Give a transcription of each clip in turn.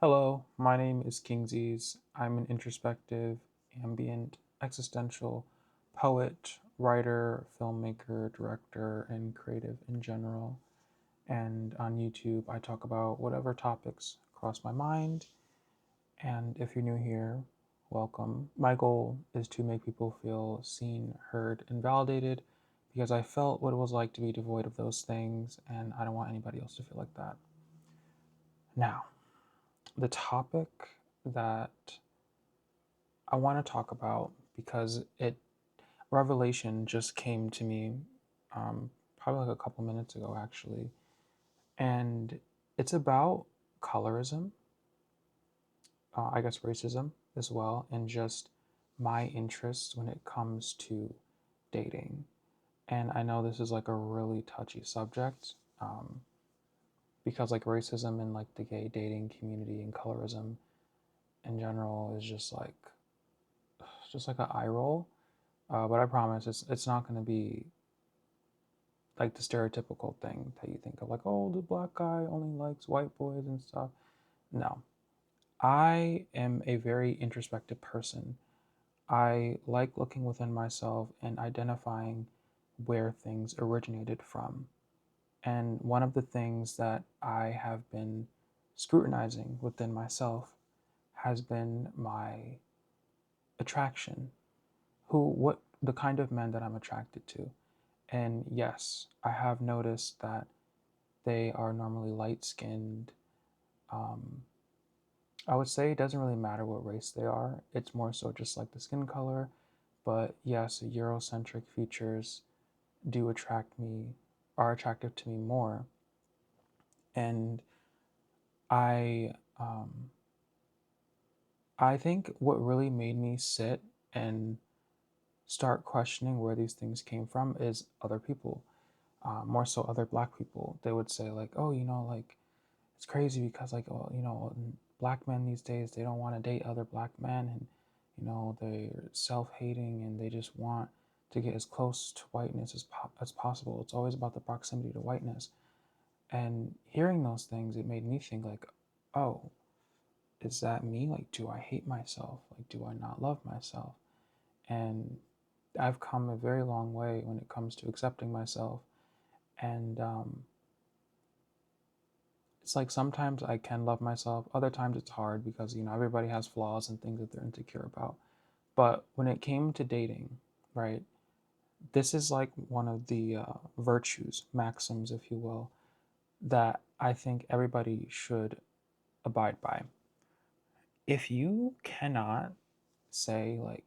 Hello, my name is Kingsies. I'm an introspective, ambient, existential poet, writer, filmmaker, director, and creative in general. And on YouTube, I talk about whatever topics cross my mind. And if you're new here, welcome. My goal is to make people feel seen, heard, and validated because I felt what it was like to be devoid of those things, and I don't want anybody else to feel like that. Now, the topic that I want to talk about because it revelation just came to me probably like a couple minutes ago actually, and it's about colorism, I guess racism as well, and just my interests when it comes to dating. And I know this is like a really touchy subject, because like racism in like the gay dating community and colorism in general is just like an eye roll. But I promise it's not going to be like the stereotypical thing that you think of, like, oh, the black guy only likes white boys and stuff. No, I am a very introspective person. I like looking within myself and identifying where things originated from. And one of the things that I have been scrutinizing within myself has been my attraction, what the kind of men that I'm attracted to. And yes, I have noticed that they are normally light skinned. Um, I would say it doesn't really matter what race they are, it's more so just like the skin color. But yes, Eurocentric features do attract me, are attractive to me more. And I, um, I think what really made me sit and start questioning where these things came from is other people, more so other black people. They would say like, oh, like it's crazy because like, oh, black men these days, they don't want to date other black men, and they're self-hating and they just want to get as close to whiteness as possible. It's always about the proximity to whiteness. And hearing those things, it made me think like, oh, is that me? Like, do I hate myself? Like, do I not love myself? And I've come a very long way when it comes to accepting myself. And it's like sometimes I can love myself, other times it's hard because, everybody has flaws and things that they're insecure about. But when it came to dating, right, this is like one of the virtues, maxims, if you will, that I think everybody should abide by. If you cannot say, like,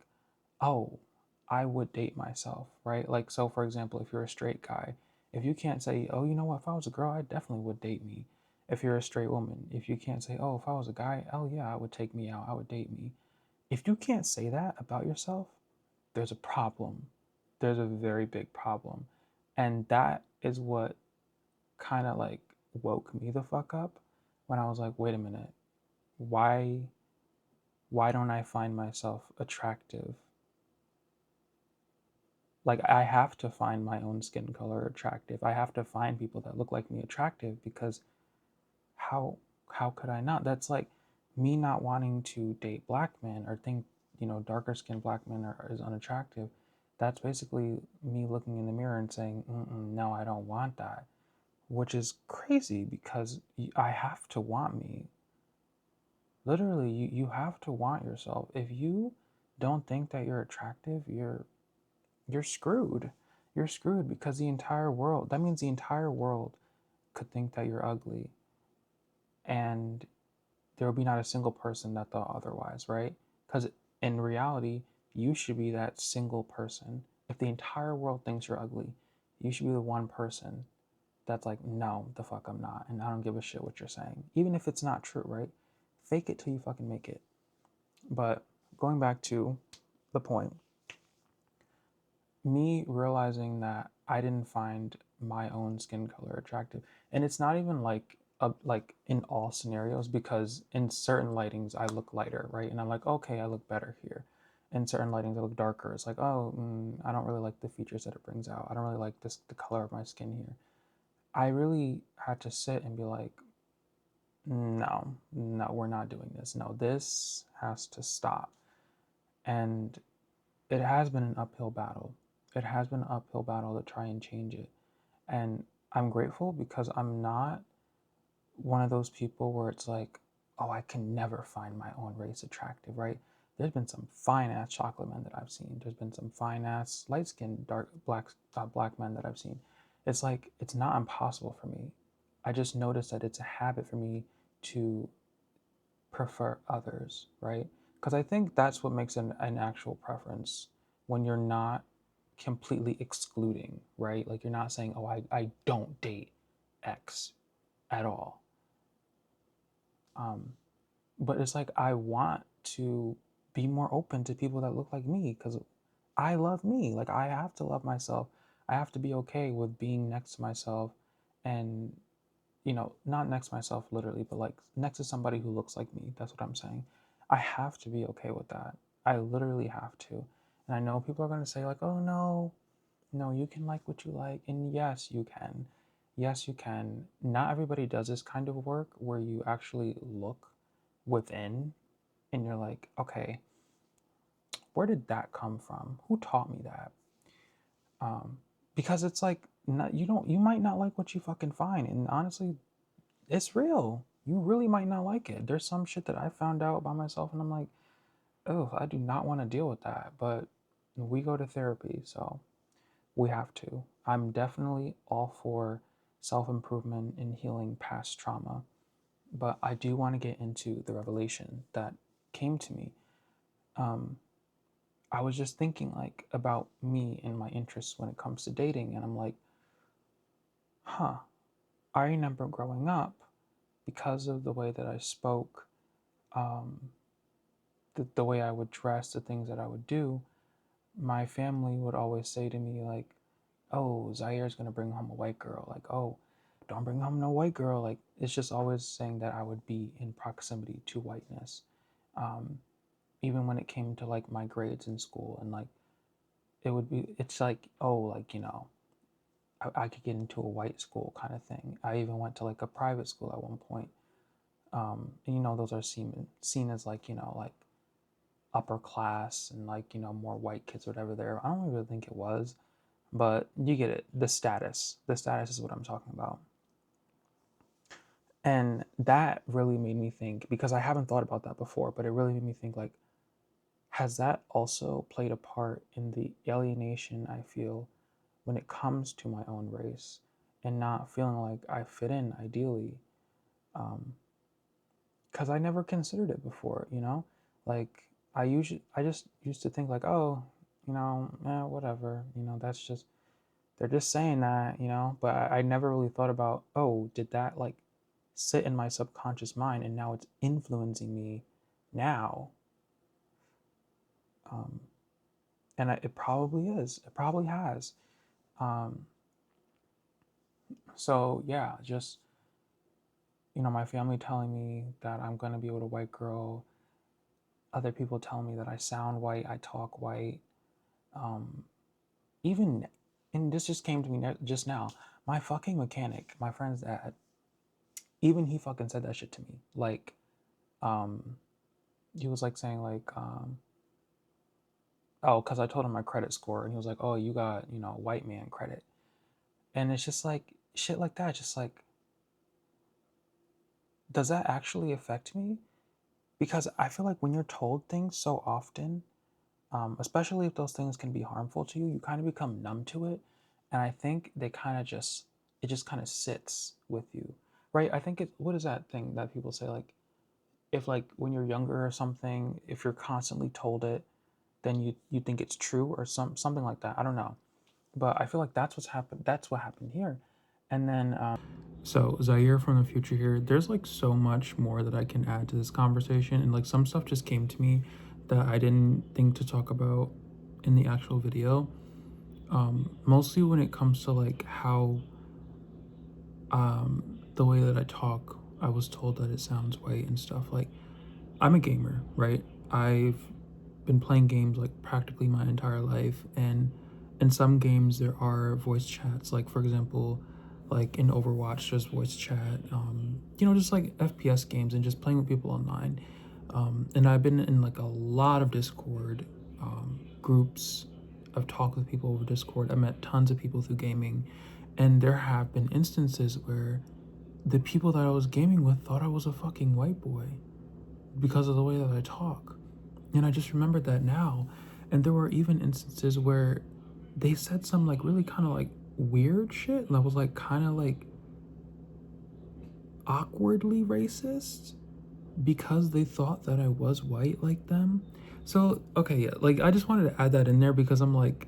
oh, I would date myself, right? Like, so for example, if you're a straight guy, if you can't say, oh, you know what, if I was a girl, I definitely would date me. If you're a straight woman, if you can't say, oh, if I was a guy, oh, yeah, I would take me out, I would date me. If you can't say that about yourself, there's a problem. There's a very big problem. And that is what kind of like woke me the fuck up when I was like, wait a minute, why why don't I find myself attractive? Like, I have to find my own skin color attractive. I have to find people that look like me attractive because how how could I not? That's like me not wanting to date black men or think, darker skinned black men is unattractive. That's basically me looking in the mirror and saying, no, I don't want that, which is crazy because I have to want me. Literally, you have to want yourself. If you don't think that you're attractive, you're screwed. You're screwed because the entire world, that means the entire world could think that you're ugly, and there will be not a single person that thought otherwise, right? Because in reality, you should be that single person. If the entire world thinks you're ugly, you should be the one person that's like, no, the fuck I'm not, and I don't give a shit what you're saying. Even if it's not true, right? Fake it till you fucking make it. But going back to the point, me realizing that I didn't find my own skin color attractive, and it's not even like in all scenarios, because in certain lightings I look lighter, right, and I'm like, okay, I look better here. In certain lightings I look darker. It's like, oh, I don't really like the features that it brings out. I don't really like the color of my skin here. I really had to sit and be like, no, no, we're not doing this. No, this has to stop. And it has been an uphill battle. It has been an uphill battle to try and change it. And I'm grateful because I'm not one of those people where it's like, oh, I can never find my own race attractive, right? There's been some fine ass chocolate men that I've seen. There's been some fine ass light skinned dark black men that I've seen. It's like it's not impossible for me. I just noticed that it's a habit for me to prefer others, right? Because I think that's what makes an actual preference when you're not completely excluding, right? Like you're not saying, oh, I don't date X at all. Um, but it's like I want to be more open to people that look like me because I love me. Like I have to love myself. I have to be okay with being next to myself and not next to myself literally, but like next to somebody who looks like me. That's what I'm saying. I have to be okay with that. I literally have to. And I know people are going to say, like, oh no, no, you can like what you like. And yes, you can. Yes, you can. Not everybody does this kind of work where you actually look within and you're like, okay, where did that come from? Who taught me that? Um, because it's like, not, you might not like what you fucking find. And honestly, it's real. You really might not like it. There's some shit that I found out by myself, and I'm like, oh, I do not want to deal with that. But we go to therapy, so we have to. I'm definitely all for self improvement and healing past trauma, but I do want to get into the revelation that came to me. Um, I was just thinking like about me and my interests when it comes to dating, and I'm like, huh. I remember growing up because of the way that I spoke, um, the way I would dress, the things that I would do, my family would always say to me, like, oh, Zaire's going to bring home a white girl. Like, oh, don't bring home no white girl. Like, it's just always saying that I would be in proximity to whiteness. Um, Even when it came to like my grades in school and like, it's like, oh, like, I could get into a white school kind of thing. I even went to like a private school at one point. And those are seen as like, like upper class and like more white kids or whatever there. I don't really think it was, but you get it. The status is what I'm talking about. And that really made me think, because I haven't thought about that before, but it really made me think like, has that also played a part in the alienation I feel when it comes to my own race and not feeling like I fit in ideally? um, because I never considered it before. Like I just used to think like, oh, whatever, that's just, they're just saying that. But I never really thought about, oh, did that like sit in my subconscious mind and now it's influencing me now? Um, and it probably is. It probably has. Um, so yeah, just my family telling me that I'm gonna be with a white girl, other people telling me that I sound white, I talk white. Um, even, and this just came to me just now. My fucking mechanic, my friend's dad, even he fucking said that shit to me. Like, um, he was like saying like, oh, because I told him my credit score, and he was like, oh, you got white man credit, and it's just like shit like that. Just like, does that actually affect me? Because I feel like when you're told things so often, especially if those things can be harmful to you, you kind of become numb to it. And I think it just kind of sits with you, right? I think what is that thing that people say? Like, if like when you're younger or something, if you're constantly told it, then you think it's true or something like that. I don't know. But I feel like that's what's happened. That's what happened here. And then, so Zaire from the future here, there's like so much more that I can add to this conversation, and like some stuff just came to me that I didn't think to talk about in the actual video. Mostly when it comes to like how the way that I talk, I was told that it sounds white and stuff. Like, I'm a gamer, right? I've been playing games like practically my entire life, and in some games there are voice chats. Like, for example, like in Overwatch, just voice chat, just like FPS games and just playing with people online. And I've been in like a lot of Discord groups. I've talked with people over Discord. I met tons of people through gaming, and there have been instances where the people that I was gaming with thought I was a fucking white boy because of the way that I talk. And I just remembered that now. And there were even instances where they said some like really kind of like weird shit that was like kind of like awkwardly racist because they thought that I was white like them. So, okay, yeah, like I just wanted to add that in there because I'm like,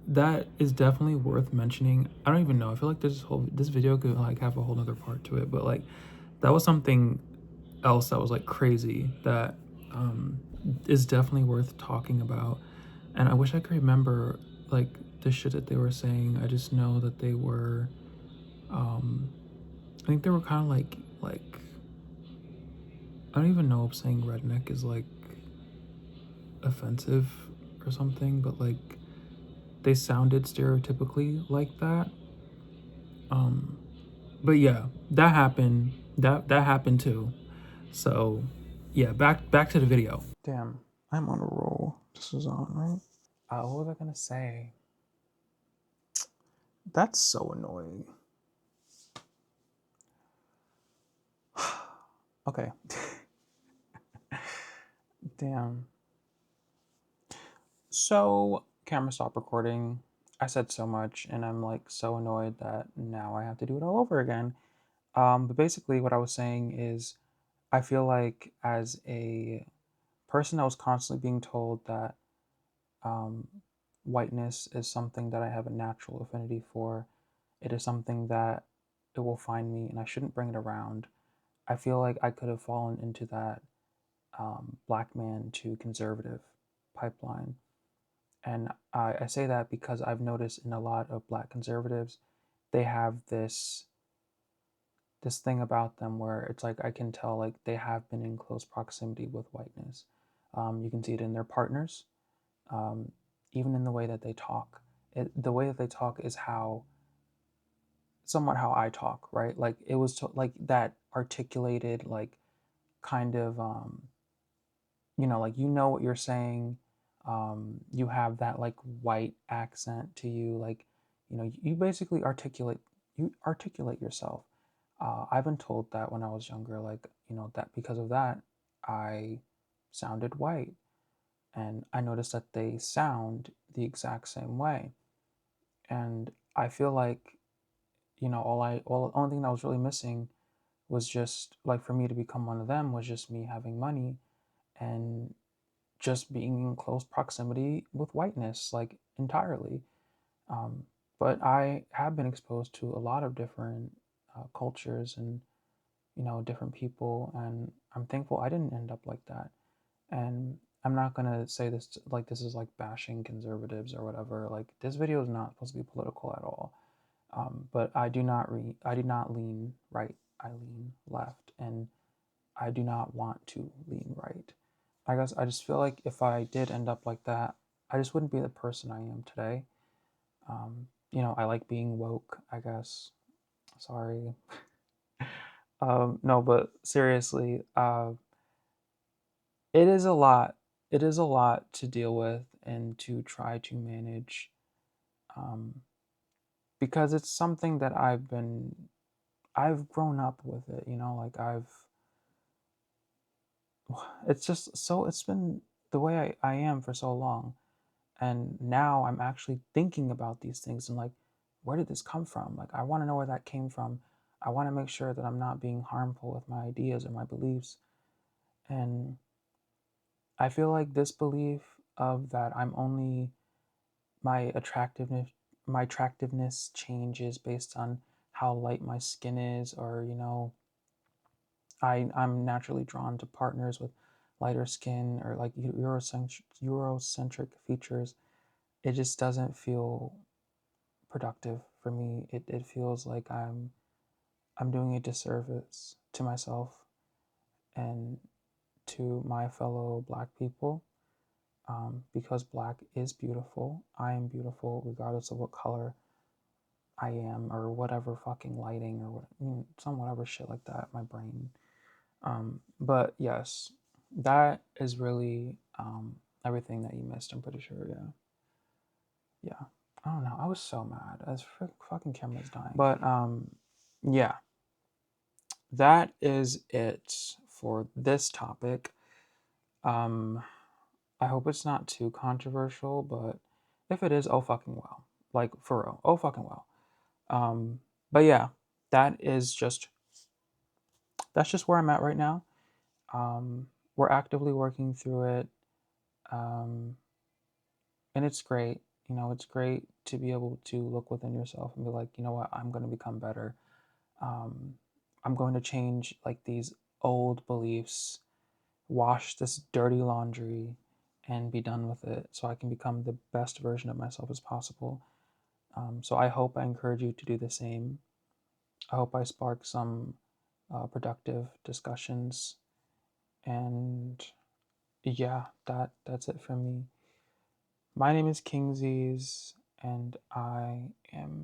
that is definitely worth mentioning. I don't even know. I feel like this video could like have a whole other part to it, but like that was something else that was like crazy that um, is definitely worth talking about. And I wish I could remember like the shit that they were saying. I just know that they were, um, I think they were kind of like I don't even know if saying redneck is like offensive or something, but like they sounded stereotypically like that. Um, but yeah, that happened. That happened too. So yeah, back to the video. Damn, I'm on a roll. This is on, right? What was I gonna say? That's so annoying. Okay. Damn. So, camera stopped recording. I said so much, and I'm like so annoyed that now I have to do it all over again. But basically, what I was saying is, I feel like as a person that was constantly being told that um, whiteness is something that I have a natural affinity for, it is something that it will find me, and I shouldn't bring it around. I feel like I could have fallen into that black man to conservative pipeline. And I say that because I've noticed in a lot of black conservatives, they have this thing about them where it's like I can tell like they have been in close proximity with whiteness. You can see it in their partners, um, even in the way that they talk. The way that they talk is how somewhat how I talk, right? Like it was like that articulated, like kind of like you know what you're saying. You have that like white accent to you, like you basically articulate yourself. I've been told that when I was younger, like that because of that, I sounded white, and I noticed that they sound the exact same way, and I feel like the only thing that was really missing was just like for me to become one of them was just me having money and just being in close proximity with whiteness, like entirely. Um, but I have been exposed to a lot of different cultures and different people, and I'm thankful I didn't end up like that. And I'm not gonna say this like this is like bashing conservatives or whatever. Like this video is not supposed to be political at all. But I do not lean right. I lean left, and I do not want to lean right. I guess I just feel like if I did end up like that, I just wouldn't be the person I am today. I like being woke, I guess. Sorry. No, but seriously, it is a lot. It is a lot to deal with and to try to manage, um, because it's something that I've grown up with it. Like it's just so it's been the way I am for so long. And now I'm actually thinking about these things and like, where did this come from? Like, I want to know where that came from. I want to make sure that I'm not being harmful with my ideas or my beliefs. And I feel like this belief of that I'm only my attractiveness my attractiveness changes based on how light my skin is, or I'm naturally drawn to partners with lighter skin or like Eurocentric features. It just doesn't feel productive for me. It feels like I'm doing a disservice to myself and to my fellow black people, because black is beautiful. I am beautiful regardless of what color I am, or whatever fucking lighting, or what, some whatever shit like that, my brain. But yes, that is really everything that you missed, I'm pretty sure, yeah. Yeah. I don't know. I was so mad. As fucking camera's dying. But yeah. That is it for this topic. Um I hope it's not too controversial, but if it is, oh fucking well. Like for real. Oh fucking well. But yeah, that is just that's just where I'm at right now. We're actively working through it. Um and it's great. It's great to be able to look within yourself and be like, you know what, I'm going to become better. um, I'm going to change like these old beliefs, wash this dirty laundry, and be done with it so I can become the best version of myself as possible. So I hope I encourage you to do the same. I hope I spark some productive discussions. And yeah, that's it from me. My name is Kingsies, and I am